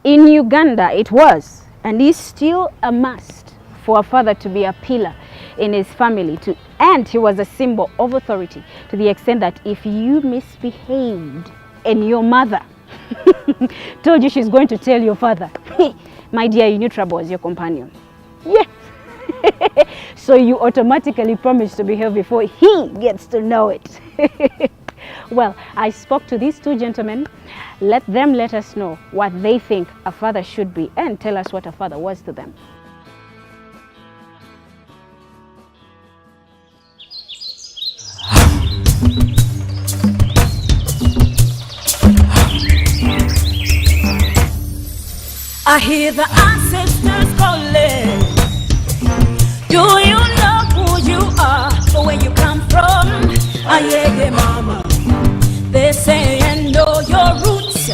In Uganda, it was, and is still a must for a father to be a pillar in his family, and he was a symbol of authority to the extent that if you misbehaved and your mother told you she's going to tell your father, my dear, you knew trouble was your companion. Yeah. So you automatically promise to behave before he gets to know it. Well, I spoke to these two gentlemen. Let them let us know what they think a father should be and tell us what a father was to them. I hear the ancestors calling. Do you know who you are or where you come from? I hear your mama. They say and know your roots.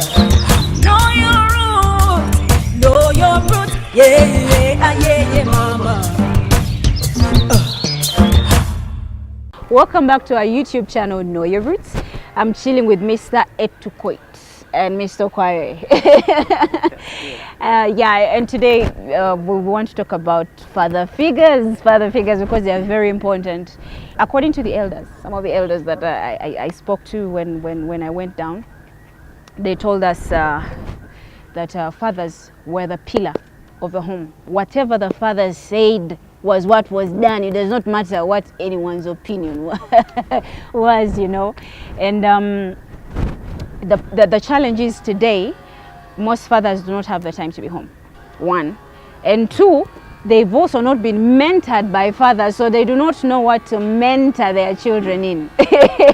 Know your roots. Know your roots. Yeah, I hear your mama. Welcome back to our YouTube channel, Know Your Roots. I'm chilling with Mr. Etukoit and Mr. Kware. And today we want to talk about father figures because they are very important. According to the elders, some of the elders that I spoke to when I went down, they told us that fathers were the pillar of the home. Whatever the fathers said was what was done. It does not matter what anyone's opinion was, you know. And the challenge is today, most fathers do not have the time to be home, one. And two, they've also not been mentored by fathers, so they do not know what to mentor their children in,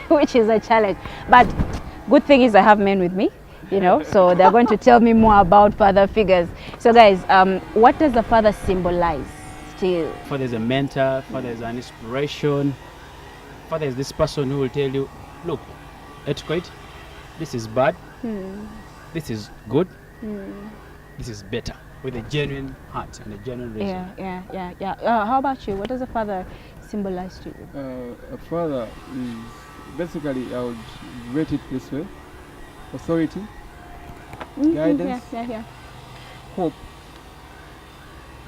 which is a challenge. But good thing is I have men with me, you know, so they're going to tell me more about father figures. So guys, what does a father symbolize still? Father is a mentor, father is an inspiration, father is this person who will tell you, look, Etukoit, this is bad, this is good, this is better, with a genuine heart and a genuine reason. Yeah. How about you? What does a father symbolize to you? A father is basically, I would rate it this way: authority, guidance, hope,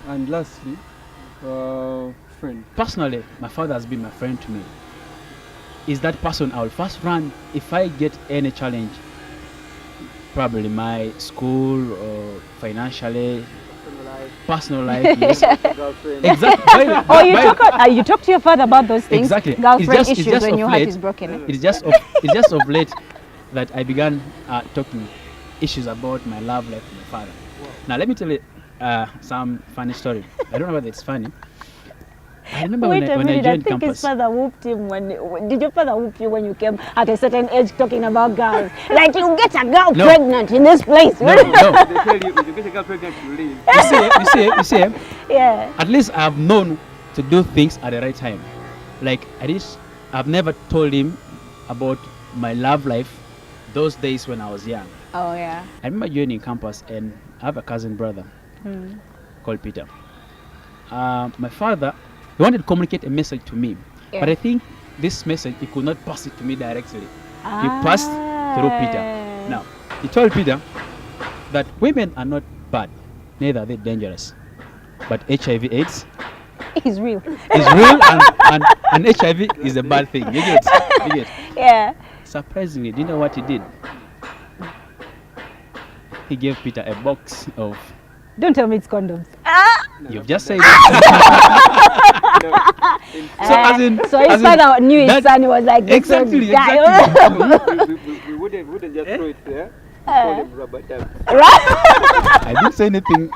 and lastly, friend. Personally, my father has been my friend to me. Is that person I will first run if I get any challenge, probably my school or financially, personal life. Yes. Exactly. You talk to your father about those things. Exactly. Girlfriend issues when your heart is broken. It's just of late that I began talking issues about my love life with my father. Wow. Now let me tell you some funny story. I don't know whether it's funny. I remember when I joined campus. His father whooped him did your father whoop you when you came at a certain age talking about girls? Like, you get a girl pregnant in this place. No. They tell you, if you get a girl pregnant, you leave. You see. Yeah. At least I have known to do things at the right time. Like, I've never told him about my love life those days when I was young. Oh, yeah. I remember joining campus and I have a cousin brother called Peter. My father, he wanted to communicate a message to me, but I think this message, he could not pass it to me directly. He passed through Peter. Now, he told Peter that women are not bad, neither are they dangerous, but HIV/AIDS is real. Is real, and HIV is a bad thing. You get? Yeah. Surprisingly, do you know what he did? He gave Peter a box of... Don't tell me it's condoms. You've just said it. So his father knew his son was like this. Exactly. We wouldn't just throw it there. Call him rubber dubs. I didn't say anything.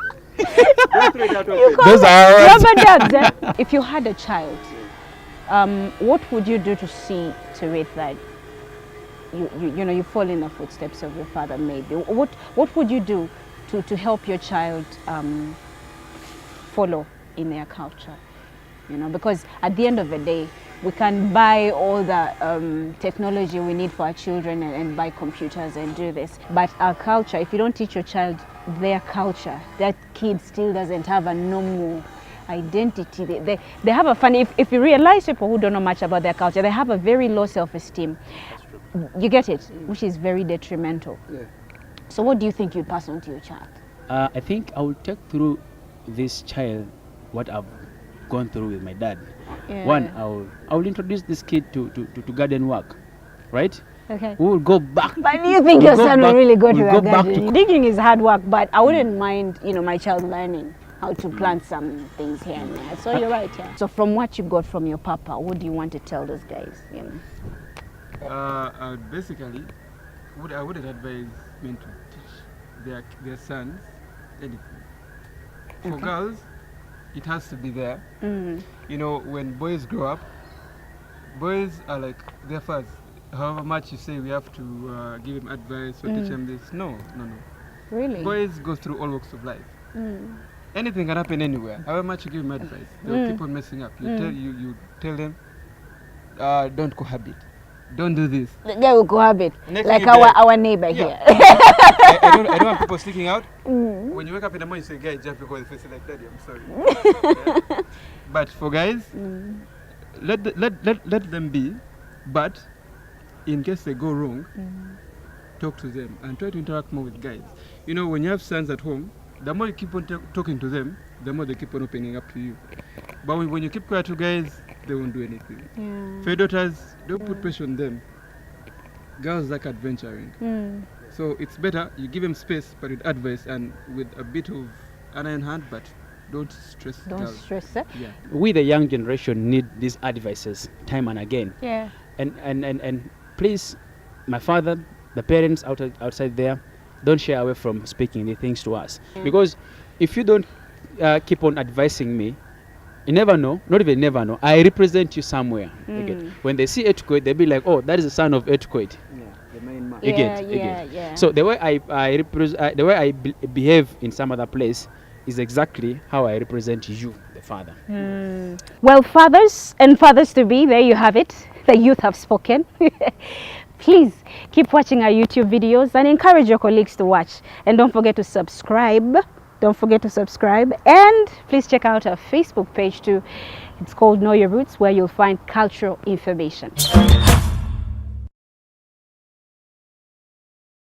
Those are rubber dubs. If you had a child, what would you do to see to it that you fall in the footsteps of your father? Maybe what would you do to help your child follow in their culture? You know, because at the end of the day, we can buy all the technology we need for our children and buy computers and do this, but our culture, if you don't teach your child their culture, that kid still doesn't have a normal identity. They have a funny, if you realize, people who don't know much about their culture, they have a very low self-esteem. You get it? Which is very detrimental. Yeah. So what do you think you'd pass on to your child? I think I will take through this child what I've gone through with my dad. One, I will introduce this kid to garden work, right? Okay. We will go back. But do you think your son will really go to we'll the go back garden? to Digging is hard work, but I wouldn't mind, my child learning how to plant some things here and there. So you're right, yeah. So from what you got from your papa, what do you want to tell those guys? Basically, I wouldn't advise men to teach their sons anything. For girls, it has to be there. When boys grow up, boys are like their fathers. However much you say we have to give them advice or teach them this, no. Really? Boys go through all walks of life. Anything can happen anywhere. However much you give them advice, they'll keep on messing up. You tell them, don't cohabit, don't do this. They will cohabit, Next like thing you our neighbor here. I don't want people sneaking out. When you wake up in the morning, you say, "Guys, just because they face like daddy, I'm sorry." Yeah? But for guys, let them be. But in case they go wrong, talk to them and try to interact more with guys. When you have sons at home, the more you keep on talking to them, the more they keep on opening up to you. But when you keep quiet to guys, they won't do anything. For your daughters, don't put pressure on them. Girls like adventuring. So it's better you give them space, but with advice and with a bit of an iron hand, but don't stress girls. Yeah. We, the young generation, need these advices time and again. Yeah. And please, my father, the parents outside there, don't shy away from speaking these things to us. Because if you don't keep on advising me, you never know, not even never know, I represent you somewhere. Again. When they see Etukoid, they'll be like, oh, that is the son of Etukoid. The main man. Yeah. So the way I represent, the way I behave in some other place is exactly how I represent you, the father. Well, fathers and fathers-to-be, there you have it. The youth have spoken. Please keep watching our YouTube videos and encourage your colleagues to watch. And don't forget to subscribe. And please check out our Facebook page too. It's called Know Your Roots, where you'll find cultural information.